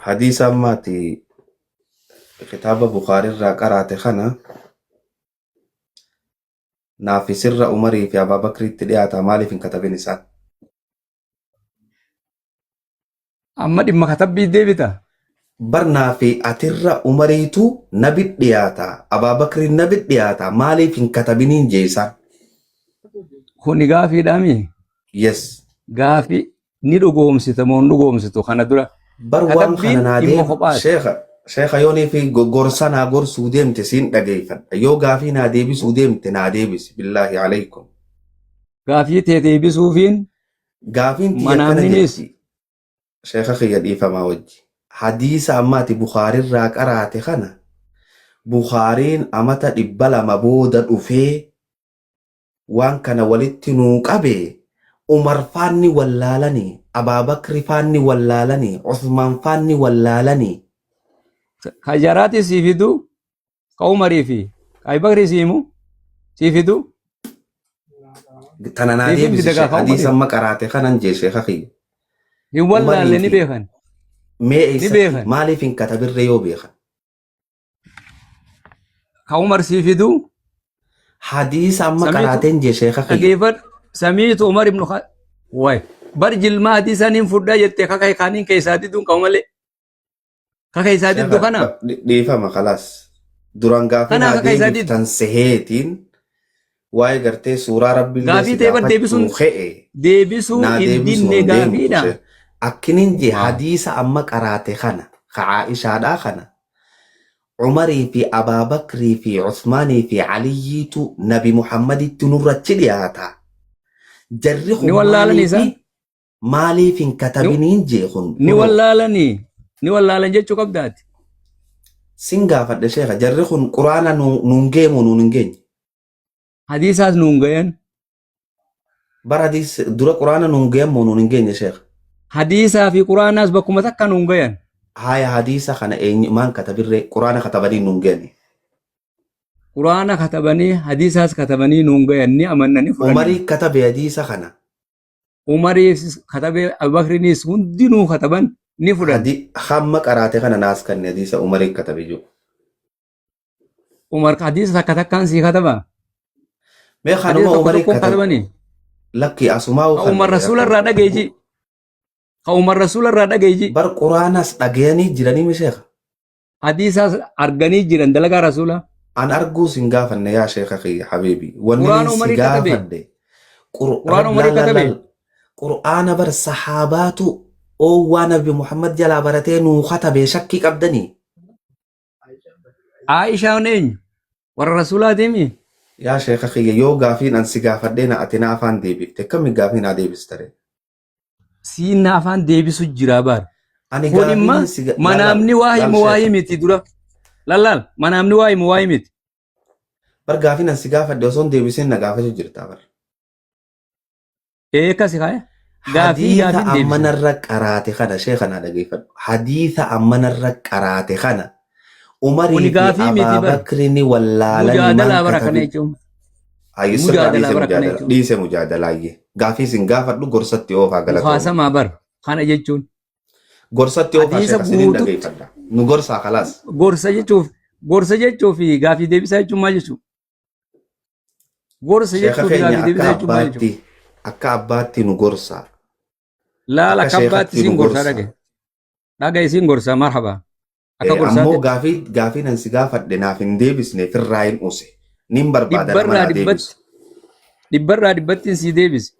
حديث أماتي كتاب بخاري را قرأت خنا نافي سر عمري في أبا بكر تليات مالي في كتاب نساء amma dhimma katabbii deebita. برنا في أتر عمريتو نبي دياتا أبا بكر نبي دياتا مالي في كتابين جيسا Kuni gaafiidhaami. يس Gaafii ni dhugoomsita moo hin dhugoomsitu kana dura. بروان خنا Katabbiin dhimma ناديب kophaati. شيخ يوني في غورسانا غور سوديم تسين دقيفا يو غافي ناديبي سوديم تناديبس بالله عليكم Gaafii tee deebisuufiin غافين تيكنا manaamninis جتي شيخ خيادي فما وجي حديث أماتي بخاري را قرأت خنا بخارين أمتا إبلا مبودا أفي وان كان ولدتنو قبي عمر فاني ولالني أبا بكر فاني ولالني عثمان فاني ولالني ka jaraati sii fidu ka umarii fi ka Abubakrii siimu sii fidu تنانا دي siifin بس fidagaa ka حديث umarii أما قرأت خنا نجي شيخ أخي hin wallaalle عمري ni في beekan مي ni إيستي beekan مالي فين كتب الريو بيخا ka umar sii fidu حديث أما samiitu قرأت نجي شيخ أخي dhageeffadhu samiitu umar ibnu way bar jilmaa hadii isaaniin fudhaa jettee kaka isaaniin keessaa diduun qabu malee kaka isaa شيخ diddu kana دي فما خلاص duraan gaafii kana naa kaka isaa diddu deebiftan seheetiin waa'ee gartee suuraa rabbiillee gaafii si ta'e bar gaafachuu ka'e deebisuu naa hin deebisuu dinne hin deemtu gaafiidha. shee akkinin je Waa. hadiisa amma qaraate kana ka Aishaadhaa kana Umarii fi Abaabakrii fi Usmaanii fi Aliyyiitu Nabi Muhammaditti nurrachi dhiyaata. Jarri Ni kun wallaalanii isaa maaliif hin ni katabiniin jee kun ni kunoo wallaalanii ni wallaalan jechuu qabdaati. sin gaafadhe sheeka jarri kun quraana nuun geemu nuun hin geenye. Hadiisaas nuun gayan Bara hadiis dura quraana nuun geemu nuun hin geenye sheeka. hadiisaa fi quraanaas bakkuma takka nuun gayan Haya hadiisa kana eenyumaan katabirree quraana katabanii nuun geenye. quraana katabanii hadiisaas katabanii nuun gayan ni amannanii fudhanne. Umarii katabe hadiisa kana Umariis katabee Abubakriinis hundinuu kataban ni fudhanne. hamma qaraate kana naas kanne hadiisa umarii katabe jiru. Umar hadiisa takka takkaan sii kataba Mee hadiisa kanuma tokko umarii tokkoon katabe katabanii lakki asumaa'u ka kanne Umar rasuula irraa dhageeji ka Umar rasuula irraa dhageeji bar quraanas dhagayanii jiranii mi sheeka. hadiisaas arganii jiran dalagaa rasuula An arguus hin gaafanne yaa sheeka kiyya habiibi. Wanni quraana si Umarii katabe gaafadhe quraana Umarii katabe qur'aana bar saxaabaatu oowwaa nabi Muhammad jalaa baratee nuu katabe shakkii qabdanii. Aishaan eenyu warra rasuulaatiimi Yaa sheeka kiyya yoo gaafiin an si gaafadhee na ati na afaan deebifte kami gaafiin haa deebistare. siinna afaan deebisu jira baar Ani kun imma gaafiin si manaamni waa laal himu waa sheeka. himiti dura lallaal manaamni waa himu waa himiti Bar gaafiin an si gaafadhe osoo hin deebisin na gaafachuu jirta bar. eekasi kaya gaafii Hadiisa gaafiin deebisa ammanarra qaraate kana sheeka na dhageeffadhu. Hadiisa ammanarra qaraate kana Umarii kuni fi gaafii miti bar Abaabakrini wallaalanii mujaadalaa maan bara kana katabe. jechuun Hayyisirraa mujaadalaa bara kana jechuun dhiise mujaadalaayyee. Gaafii sin gaafadhu gorsatti oofaa galatooma. mukaasamaa bar kana jechuun Gorsatti oofaa hadiisa sheeka siniin guututti dhageeffadha. Nu gorsaa kalaas. gorsa jechuu fi gaafii deebisaa jechuun maal jechuun gorsa Sheeka jechuu fi keenya gaafii deebisaa jechuun maal jechuun akka abbaatti nu gorsaa. laala Akka akka abbaatti sheekatti nu siin gorsaa gorsaa. dhagaye siin gorsaa marhaba akka Ammoo gorsaatti gaafii nan si gaafadhe naaf hin deebisne firraa hin use. Nin barbaada nama dhibbarraa naa deebisu. dhibbarraa dhibbattiin sii deebise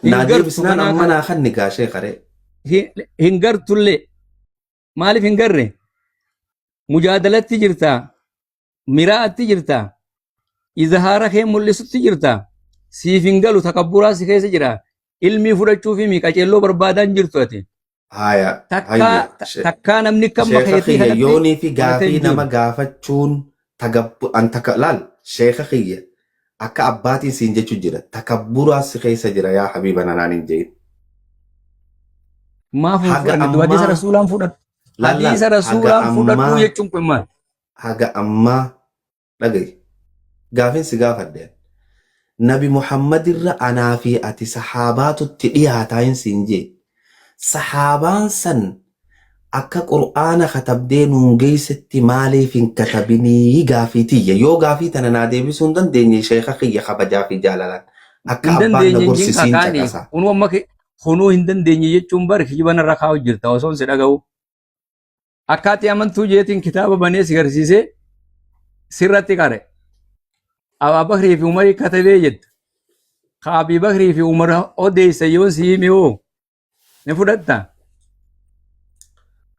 hin Naa gartu deebisnaan kanaa amma kana naa kan ni gaashee karee. hin gartullee maaliif hin garre mujaadalatti jirtaa miraa'atti jirtaa izahaara kee mul'isutti jirtaa siif hin galu takabburaa si keessa jira ilmii fudhachuu fi qaceelloo barbaadaan jirtu ati Haya takkaa namni kamma sheeka keetii kiyya kanatti yoonii fi wanata gaafii hin nama jiru gaafachuun laal sheeka kiyya akka abbaatiin siin jechuu jira takabburaa si keessa jira yaa habiiba nanaan hin jedhin. maaf hin Haga fudhanne hadiisa ammaa rasuulaan fudhadhu laal hadiisa haga rasuulaan fudhadhu ammaa jechuun kun maal haga ammaa dhagaye gaafiin si gaafadhe nabi Muhammad irra anaa fi ati sahaabaatutti dhiyaataa hin siin jee sahaabaan san akka qur'aana katabdee nuun geessetti maaliif hin katabinii gaafiitiyya yoo gaafii tana naa deebisuu hin dandeenye sheeka kiyya kabajaa fi jaalalaan akka hin abbaan na dandeenye jin gorsisiin kakaani caqasa. kunu amma kunu hin dandeenye jechuun bar kijiba narra kaa'u jirta osoon si dhaga'u akkaati amantuu jeetiin kitaaba banee si garsiisee sirratti qare Abaa Bakrii fi Umarii katabee jetta ka Abii Bakrii fi Umar odeessa yoo si hime hoo ni fudhatta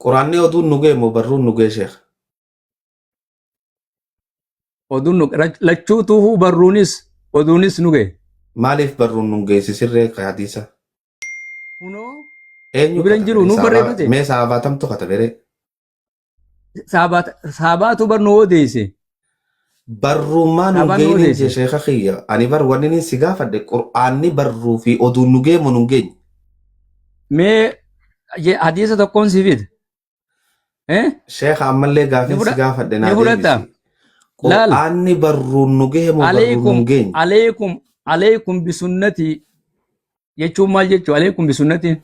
Quraanni oduun nu gee moo barruun nu gee sheeka? oduun lachuutuu barruunis oduunis nu ga'e Maaliif barruun nu geessisirree hadiisa? kunoo Eenyu nu biran jiru nu barreeffate mee saabaatamtu katabere? saabaatu barnoo odeesse Barruummaa nu saabaan nu geeyne odeesse je sheeka kiyya. Ani bar wanni ni si gaafadhe qur'aanni barruu fi oduun nu gee moo nu geenye? mee hadiisa tokkoon si fide Sheeka ammallee gaafin si gaafadhe naa ni fudhatta deebisi. laal Qur'aanni barruun nu gee moo barruun nu geenye? عليكم بسنتي jechuun maal jechuu عليكم بسنتي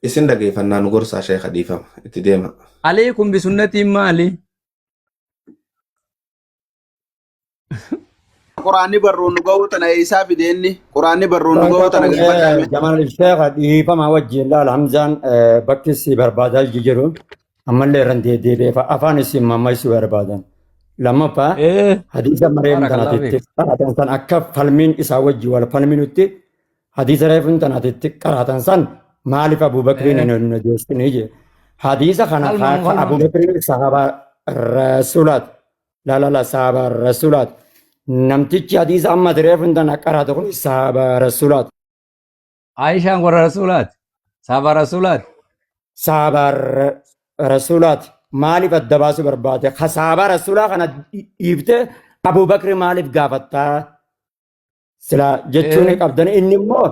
Isin dhageeffannaa nu gorsaa sheeka dhiifama itti deema. عليكم بسنتي maali Quraanni barruun nu ga'uu tana isaa fideenni quraanni barruun nu ga'uu tana gaafadhaame. Jamal Sheekh dhiifama wajjin laal Hamzaan bakki si barbaadaa jiru ammallee irraan deebi'ee afaan isin mammaisuu barbaadan. Lammaffaa hadiisa mareem tanaatitti qaraatan san akka falmiin isaa wajji wal falminutti hadiisa reefuun tanaatitti qaraatan san maaliif Abubakriin hin odeessinii jee. Hadiisa kana Abubakriin sahaabaa rasuulaat laalala sahaabaa rasuulaat. Namtichi hadiisa amma reefuun tana qaraatu kun sahaabaa rasuulaat. Aishaan warra rasuulaat sahaabaa rasuulaat Sahaabaa rasuulaat. Maaliif adda baasuu barbaade? Sahaabaa rasuulaa kana dhiibte Abubakri maaliif gaafattaa? Sila jechuun qabdan inni immoo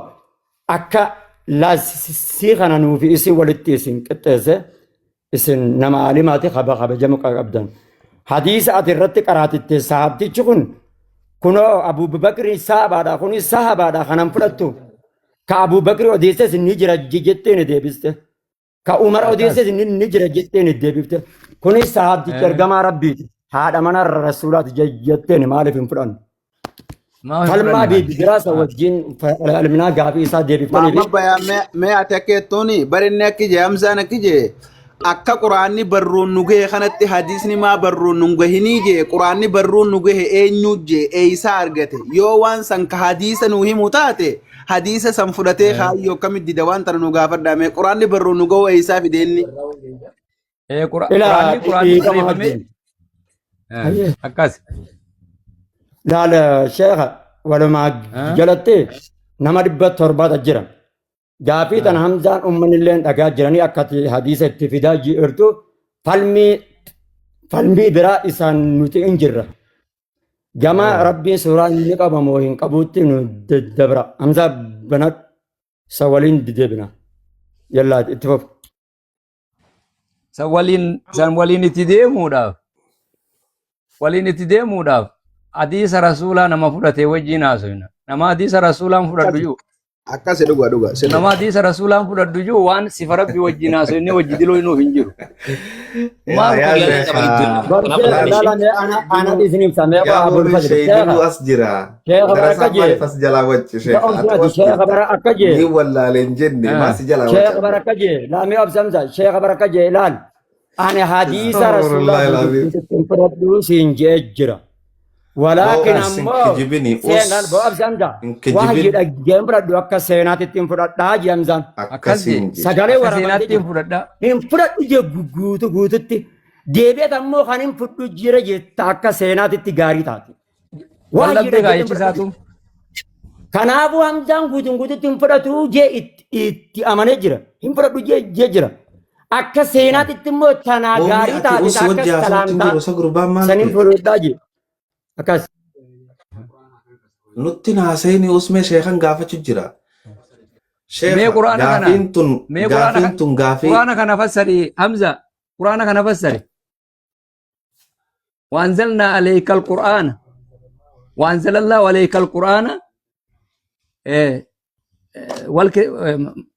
akka laasii kana nuufi isin walitti isin qixxeesse isin nama alimaati kabajamu qabdan. Hadiisa ati irratti qaraatitte sahabtichi kun kunoo Abubakri sahabaadha kunis sahabaadha kanan fudhattu. Ka Abubakri odeesses ni jira jettee ni deebiste. Ka Umar odeesses ni jira jettee ni deebifte. Kunis sahabtichi ergamaa rabbiiti. Haadha mana rasuulaati jettee ni maaliif hin fudhannu? Falmaa biraasa wajjin ilminaa gaafii isaa deebiftanii Maamma bayaa mee ati akka jettuuni barinni akki jee Hamzaan akki jee akka quraanni barruun nu gahe kanatti hadiisni maa barruun nu gahinii jee quraanni barruun nu gahe eenyu jee eeysaa argate yoo waan san ka hadiisa nu himu taate hadiisa san fudhatee kaayyoo akkamitti dida waan tana nu gaafadhaame quraanni barruun nu gahu eeysaa fideenni. quraanni akkas laal sheekha walumaa jalatti nama 700 jira. Gaafii tana Hamzaan uummanillee dhagaa jiranii akkati hadiisa itti fidaa jirtu falmii biraa isaan nuti hin jirra. Gama rabbiin suuraa inni qabamoo hin qabuutti nu daddabra. Hamzaa banadhu isa waliin deebina. Yallaa itti fufu. san waliin itti deemuudhaaf hadiisa rasuulaa nama fudhatee wajjin haasofna. Nama hadiisa rasuulaan fudhadhu jiru. Akkasi dhugaa. Nama hadiisa rasuulaan fudhadhu jiru waan sifa rabbi wajjin haasofne wajji diloo nuuf hin jiru. Maal Ana isiniif samee Yaa burri sheekinuu as jira. Darasaa maaliif as jalaa wacci sheeka? Sheekha bara akka jee. Ni wallaaleen jenne maasi jalaa wacci. Sheekha bara akka jee. Laamii absamsa. Sheekha bara akka jee laal. Ani hadiisa rasuulaa fudhadhu siin jee jira. ولكن أمو سينال بواب زمزا واحد جيم فردو أكا سيناتي تيم فردا جيم زم سجالي ورامتي هم فرد جو غوتو تي ديبيت أمو خانم فردو جيرا جيتا أكا سيناتي تيغاري تاتي واحد جيم فردو كنابو هم زم غوتو تيم فردو جي ات أمانة جيرا هم فردو جي جيرا أكا سيناتي تيمو تناغاري تاتي أكا سلام سنين فردا جي Akkas. Nutti naasayni usmee sheekan gaafachuu jira. Mee quraana kana Gaafiin tun gaafii. Quraana kana fassari Hamza. Quraana kana fassari. وأنزلنا عليك القرآن وأنزل الله عليك القرآن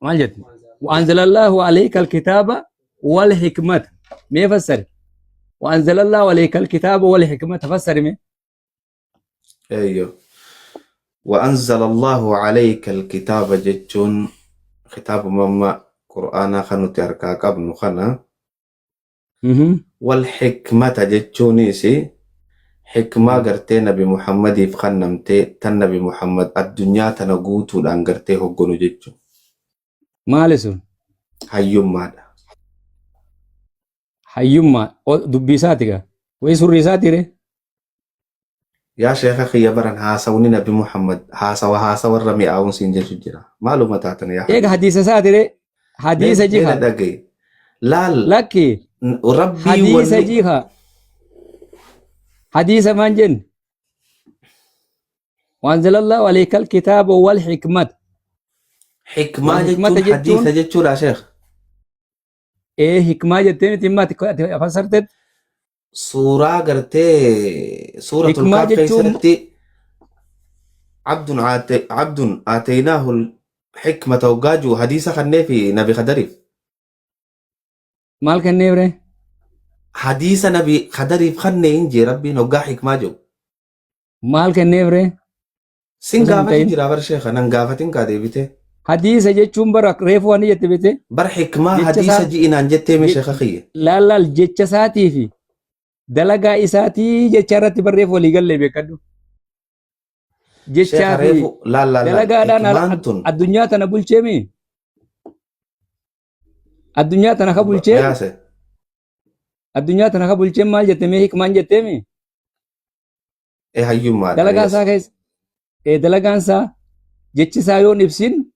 ما جد وأنزل الله عليك الكتاب والحكمة ما يفسر وأنزل الله عليك الكتاب والحكمة تفسر ما ايوه وانزل الله عليك الكتاب جتون كتاب مما قرآن خنو تركا قبل خنا والحكمة جتونيسي حكمة قرتي نبي محمد يفخنمتي تن نبي محمد الدنيا تنقوتو لان قرتي هقونو جتو مالسون هيوم ماذا حيما دبي ساتيغا ويسوري ساتيري يا شيخ أخي يبرن هاسوني نبي محمد هاسا الرمي أون سنجل سجرا معلوماتنا يا ايه حديث ساتيري حديث جيها دقي لا لكي ربي حديث جيها حديث منجن وانزل الله عليك الكتاب والحكمة حكمة والحكمة جتون حديث جتون يا شيخ ايه حكمة جتين تما فسرت سورة قرتي سورة حكمة الكهف جتون كيستي عبد آتيناه الحكمة وقاجو حديث خني في نبي خدريف مال كان نيبره حديث نبي خدريف خني إنجي ربي نوقع حكمة جو مال كان نيبره سنقافة سنتين جرا بر شيخ ننقافة كادي بيته حديث جتشون برك ريفو اني جتبته بر حكمة جتش حديث سات جي إن جتة مش شيخ أخي لا لا جتش ساتي في دلقا إساتي جتشارت بريفو ليقل لي بكدو شيخ جتشا في ريفو لا دلقا دان حكمانتون الدنيا تنبول شمي الدنيا تنخبول شم ياسه الدنيا تنخبول شم مال جتمي حكمان جتمي إيه هيوم ماذا دلقا يس سا كيس ايه دلقا سا جتش سا يون إبسين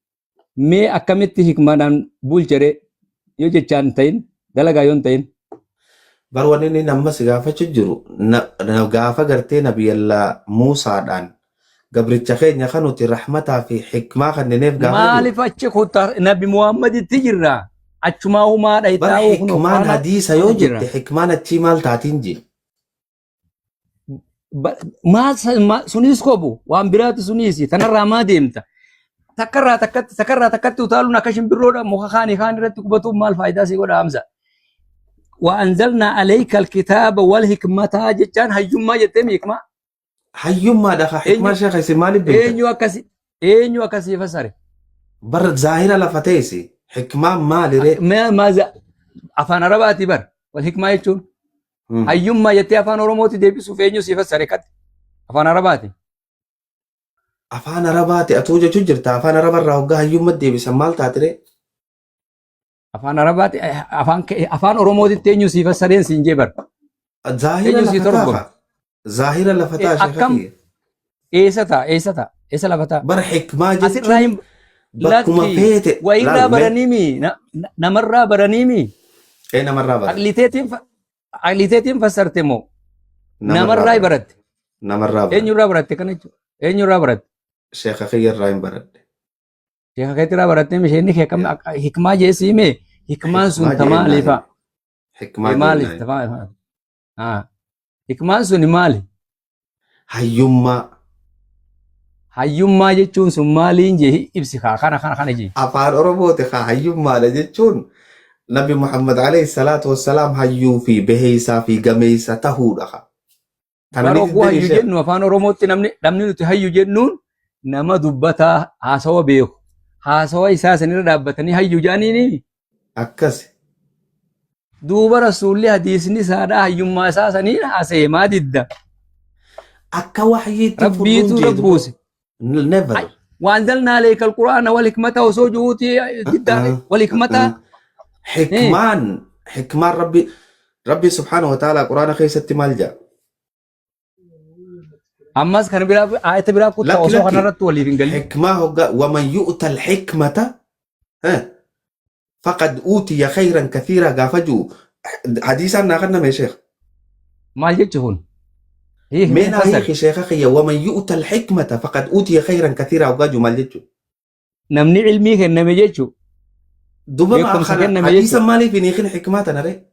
مي أكمت حكمان بول يو جتشان تين دلقا يون تين بر ونني نمس غافة جرو غافة قرتي نبي الله موسى دان قبرتش خير يخنو رحمتها في حكمة خننيف غافة جو maaliif achi kutaa nabi muhammaditti jirra achumaa humaa بر dhayitaa'uu kun حكمان faana حديث يو جت jirra حكمان اتشي مال تاتين جي maal sunis kobu waan biraatu sunisi tanarraa maa deemta takkarraa takkatti utaaluun akka shimbirroodha muka kaanii kaan irratti qubatuun maal faayidaa si godha hamza وأنزلنا عليك الكتاب والحكمة جتان هيوما جتم حكمة هيوم ما دخل حكمة eenyu شيخ يسمالي بنت eenyu akkasii fasare بر ظاهرة لفتيسي حكمة مالي ري maaza afaan arabaati bar wal hikmaa jechuun hayyummaa jettee afaan oromooti deebisuuf eenyu si fasare kat afaan arabaati أفان رباتي أتوجه جرتا أفان ربا راوغا هيوم مدي بسمال تاتري afaan arabaati afaan oromootitti eenyu si fasareen siin jee bar ظاهرة eenyu si torgon لفتافة ظاهرة لفتا شيخ akkam أخي eessa lafataa بر حكمة asirraa جتون hin بكما lakki فيتي wayirraa لا مي baraniimi namarraa baraniimi أين مرة برا aqliteetiin fassarte moo نمر namarraa رابر baratte نمر رابر eenyurraa baratte kana jechuudha eenyurraa baratte شيخ أخي الرايم برد sheeka keetirraa baratte misheenni hikmaa jeesiime hikmaan sun حكمة tamaalifa جينا حكمة maaliif جينا tamaa hikmaan sun maali هيوما hayyummaa jechuun sun maaliin jee ibsi kana jee أفان أوروبوتي خا هيوما لجتون نبي محمد عليه الصلاة والسلام هيو في بهيسا في قميسا تهود أخا bar تنانيت ogguu الدنيا hayyu شيخ jennu afaan oromootti namni nuti hayyu jennuun nama dubbataa haasawa beeku haasawa isaa sanirra dhaabbatanii hayyu jaaniini أكسي duuba rasuulli hadiisni isaadhaa hayyummaa isaa saniin haasa'e maa didda أكا وحييتي فرون rabbiitu جيدو rabbuuse never وأنزلنا عليك القرآن والحكمة وسوجوتي ددان والحكمة حكمان ربي سبحانه وتعالى قرآن خيست مالجا أماس كان بلا آية بلا كنت لك أوصو خنا رت ولي فينجلي حكمة ومن يؤتى الحكمة فقد أوتي خيرا كثيرا قافجو حديثا ناخدنا يا شيخ ما جتشون هي من فسر هيك شيخ أخي ومن يؤتى الحكمة فقد أوتي خيرا كثيرا وقاجو مالجو نمني علمي كان نمي جتشو دوبا ما بيكم سكن أخنا نمي حديثا جتشو مالي في نيخين حكماتنا ري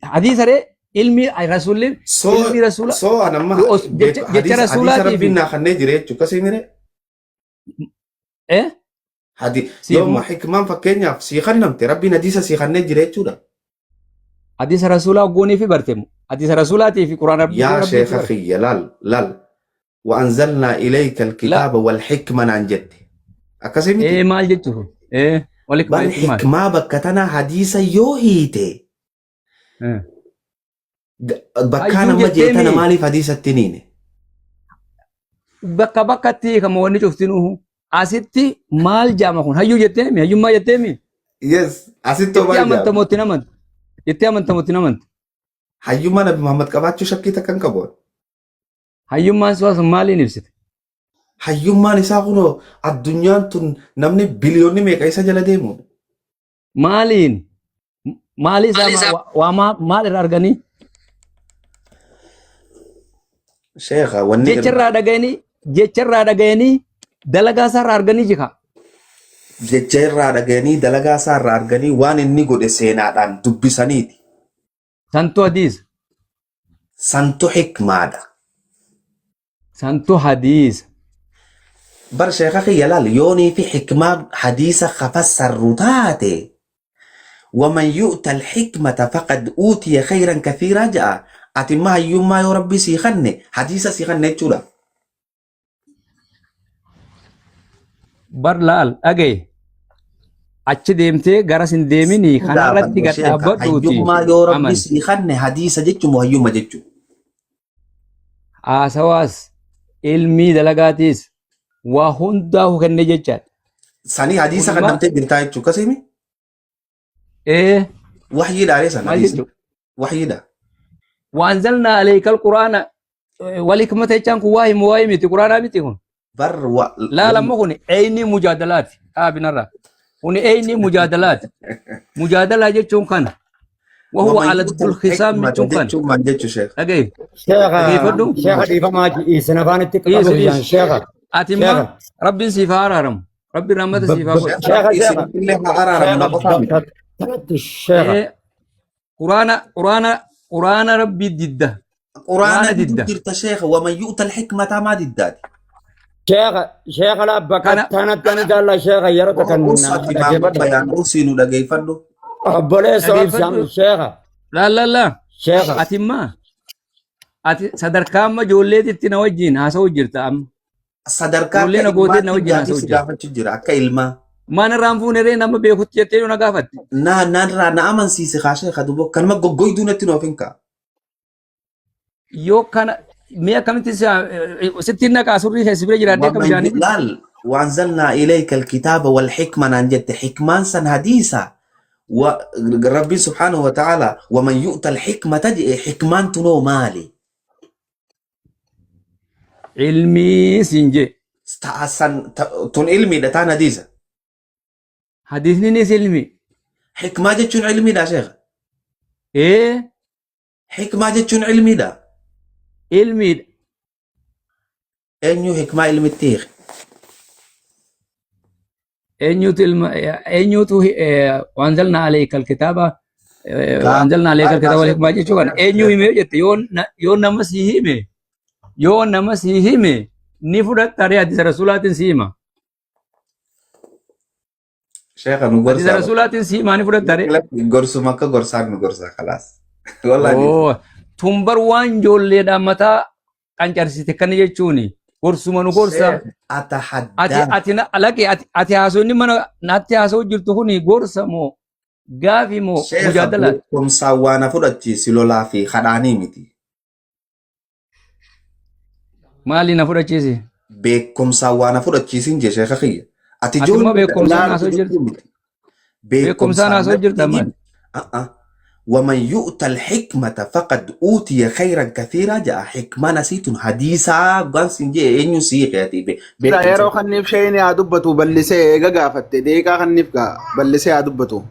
حديث ري علمي رسول علمي رسول سو أنا ما جتش حديث رسولاتي ربي في ناخدنا جريتشو كسي ميري إيه yooma hikmaan fakkeenyaaf siikhan namte rabbiin hadiisa siikannee jira jechuudha. hadiisa rasuulaa goonii fi barteemu hadiisa rasuulaatii fi quraana yaa sheekha kiyya laal وأنزلنا إليك الكتاب والحكمة نانجت أكاسيمي إيه مال جتو إيه ولك بل حكمة بكتنا حديثا يوهيتي بكانا ما جيتنا مالي في حديث التنين بكتي كما وني شفتنوه أسيتي مال جامعون هيو جتامي هيو ما جتامي يس أسيتو ما جامع تموتنا من تموتنا من هيو ما نبي محمد كباتشو شكي تكن كبون hayyummaan suwaas maaliin ibsite? Hayyummaan isaa kunoo addunyaan tun namni biliyoonni meeqa isa jala deemu? Maaliin? Maali isaa waa maal irraa arganii? Sheekha wanni jecharraa dhagayanii dalagaa isaarraa arganii jika. Jecharraa dhagayanii dalagaa isaarraa arganii waan inni godhe seenaadhaan dubbisaniiti. Santu hadiis. Santu hikmaadha. santu hadis bar sheekha khiyalal yooni fi hikma hadisa khafassar rutate ومن يؤتى الحكمة فقد أوتي خيرا كثيرا جاء أتما يوم يا ربي سيخني حديث سيخني تشولا برلال أجي أتش ديمتي غرس ديميني خنا ردي قد أبدوتي يوم يا ربي سيخني حديث جتشو مهيوم جتشو سواس ilmi dalagaatis waa hundaa kenne jechaadha. Sanii hadiisa kan namtee jirtaa jechuudha kasimi? Wahyiidha areesan hadiisa. Wahyiidha. Waanzalna aleykal quraana walikmata jechaan kun waa himu waa himiti quraanaa miti kun. Laalamma kun eyni mujaadalaati dhaabinarraa. Kun eyni mujaadalaati. Mujaadalaa jechuun kana. وهو على الخصام من كان أجيب شيخ ديفا ماجي سنفان التقبل يعني شيخ أتما ربي سيفار هرم ربي رحمة سيفار شيخ قرآن ربي ضده قرآن ضده شيخ ومن يؤتى الحكمة ما ضده شيخ لا بكتنا قال شيخ يرتك بيان أرسلوا لقيفنه boleh soal jam Syekh. La. Syekh. Atimma. Sadarkaa amma ijoolleetitti na wajjin haasa'u jirta amma. Sadarkaa ijoollee na gootee na wajjin haasa'u jirta. Gaafachuu jira akka ilmaa. Mana irraan fuuneree nama beekutti jettee na gaafatti. Na amansiise kaashee kadubo kanuma goggoyduu natti noofin kaa. Yoo kana mee akkamitti sitti naqaa surrii keessi bira jiraadhee akka bishaanii. Laal waanzalnaa ilayka alkitaaba wal xikma naan jette xikmaan san hadiisa. وربي سبحانه وتعالى ومن يؤتى الحكمة تجئ حكمان تنو مالي علمي سنجي استحسن تن علمي ده تانا ديزا حديثني نيس علمي حكمة جتشون علمي ده شيخ ايه حكمة جتشون علمي ده علمي انيو حكمة علمي التيخ eenyutu waanzalna alayka alkitaaba waanzalna alayka alkitaaba walhikmaa jechuu kana eenyu hime jette yoo nama sii hime ni fudhatta hadiisa rasuulaatiin sii hima sheekha nu gorsa hadiisa rasuulaatiin sii hima ni fudhatta gorsuma akka gorsaan nu gorsa khalaas wallahi tumbar waan ijoolleedhaan mataa qancarsite kan jechuuni gorsuma nu gorsa ati haasonni mana natti haasoo jirtu kuni gorsa moo gaafi moo mujaadala beekumsaa waan fudhachiisi lolaa fi kadhaanii miti maali na fudhachiisi beekumsaa waan fudhachiisin jee sheekha kiyya ati ijoollee beekumsaan haasoo jirtu beekumsaan haasoo jirta maali ومن يؤتى الحكمة فقد أوتي خيرا كثيرا جاء حكمة نسيت حديثا قانسين جي إنيو سيخياتي لا يرو خنف شيني عدبتو بلسي إيقا قافت ديكا خنف بلسي عدبتو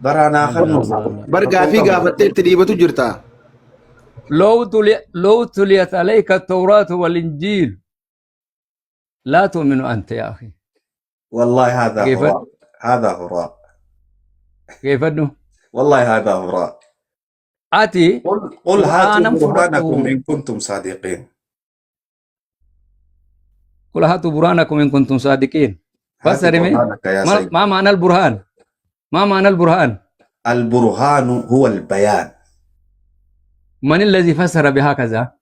برانا خنف برقا في قافت تريبتو جرتا لو تليت عليك التوراة والإنجيل لا تؤمن أنت يا أخي والله هذا هراء هذا هراء كيف أنه والله هذا هراء آتي قل هاتوا برهانكم إن كنتم صادقين قل هاتوا برهانكم إن كنتم صادقين هات فسر مي برهانك يا ما سيد. ما معنى البرهان؟ ما معنى البرهان؟ البرهان هو البيان. من الذي فسر بهكذا؟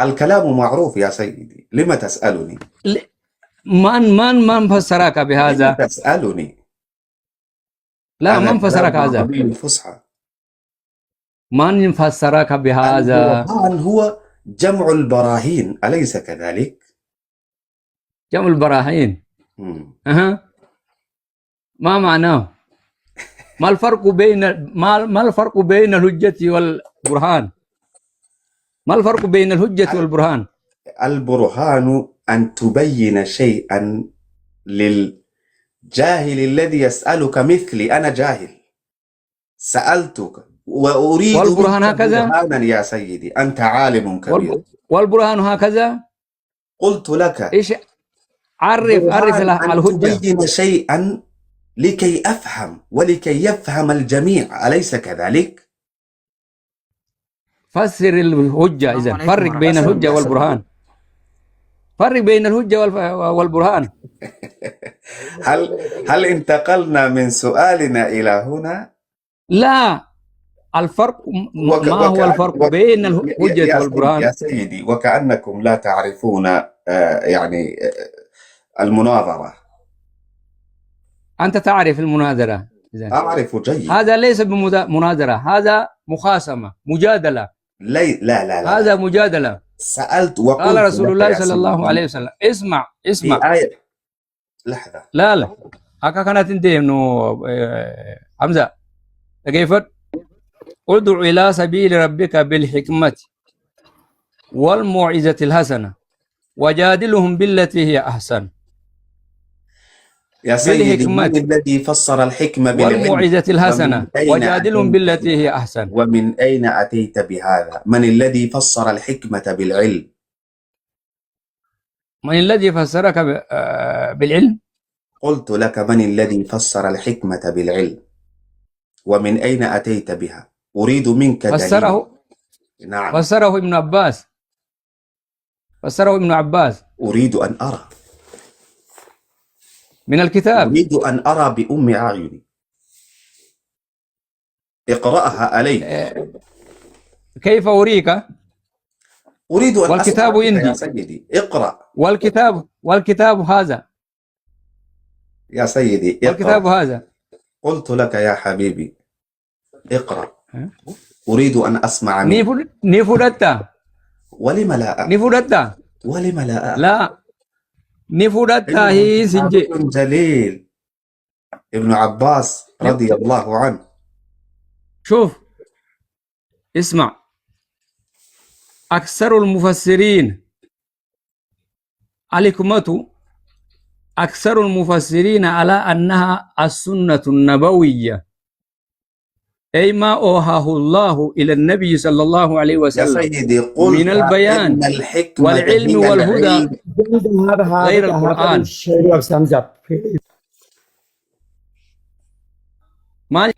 الكلام معروف يا سيدي، لم تسألني؟ ل- من فسرك لم بهذا؟ تسألني؟ لا، أنا من فسرك كلام هذا؟ عربي فصحى. من فسرك بهذا؟ البرهان هو جمع البراهين، أليس كذلك؟ جمع البراهين. مم. أها. ما معناه؟ ما الفرق بين الحجة والبرهان؟ ما الفرق بين الحجة والبرهان؟ البرهان أن تبين شيئا للجاهل الذي يسألك مثلي، أنا جاهل سألتك وأريد والبرهان منك هكذا؟ برهانا يا سيدي، أنت عالم كبير. والبرهان هكذا؟ قلت لك ايش؟ عرف برهان أن الحجة. تبين شيئا لكي أفهم ولكي يفهم الجميع، أليس كذلك؟ فسر الحجة. إذا السلام عليكم فرق بين ورحمة الحجة الله. والبرهان. فرق بين الحجة والبرهان. هل انتقلنا من سؤالنا إلى هنا؟ لا، الفرق ما هو الفرق بين الحجة والبرهان؟ يا سيدي، وكأنكم لا تعرفون يعني المناظرة. أنت تعرف المناظرة. إذن أعرف جيد. هذا ليس بمناظرة، هذا مخاصمة، مجادلة. لا لا لا, هذا لا. مجادلة. سألت وقلت قال رسول لك الله يا صلى الله سيدي عليه وسلم. اسمع في آية. لحظة. لا هكا كانت انت انه حمزة كيف؟ ادع إلى سبيل ربك بالحكمة والموعظة الحسنة وجادلهم بالتي هي أحسن. يا سيدي، من بالحكمة الذي فسر الحكمة بالعلم؟ والموعظة الحسنة وجادلهم بالتي هي أحسن. ومن أين أتيت بهذا؟ من الذي فسر الحكمة بالعلم؟ من الذي فسرك بالعلم؟ قلت لك من الذي فسر الحكمة بالعلم؟ ومن أين أتيت بها؟ أريد منك دليل. نعم. فسره ابن عباس. فسره ابن عباس أريد أن أرى. من الكتاب. أريد أن أرى بأم أعيني. اقرأها علي. كيف أريك؟ أريد أن والكتاب أسمع عندي يا سيدي، اقرأ. والكتاب هذا. يا سيدي اقرأ. والكتاب هذا. قلت لك يا حبيبي اقرأ. أريد أن أسمع منك. نفودتا. ولم لا؟ نفودتا. ولم لا؟ لا نفودتا هي سنجي. جليل ابن عباس رضي الله عنه. شوف اسمع، أكثر المفسرين الحكمة، أكثر المفسرين على أنها السنة النبوية، أي ما أوحاه الله إلى النبي صلى الله عليه يا وسلم سيدي قلت من البيان إن الحكمة والعلم من والهدى العلم. غير القرآن. ما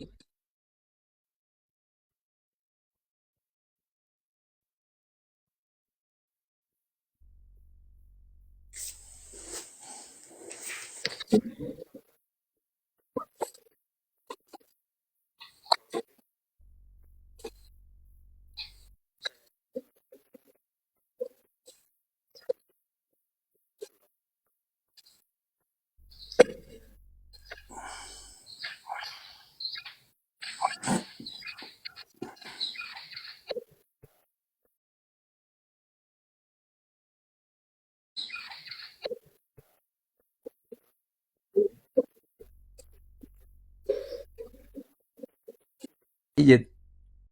جد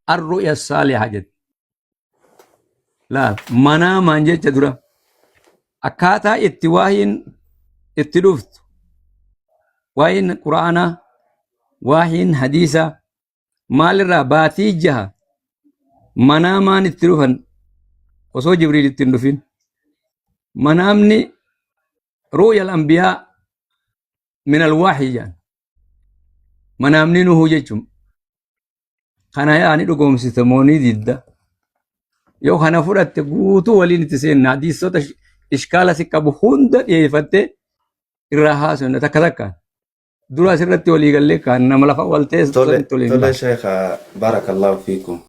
الرؤيا الصالحة جد. لا منا ما نجت درا أكاتا اتواهين اتلوفت وين قرآن واهين حديثا مال راباتي جها منا ما نتلوفن وصو جبريل التندفين منامني رؤيا الأنبياء من الوحي يعني منامني نهو جيشم خانا يعني لقوم ستموني ضد يو خانا فرات قوتو ولين تسين حديث صوت إشكالة سكابو هند يفتة irraa haasofne takka takka. Dura asirratti walii gallee kan nama lafa wal teessu tole tole tole sheekha barakallahu fiikum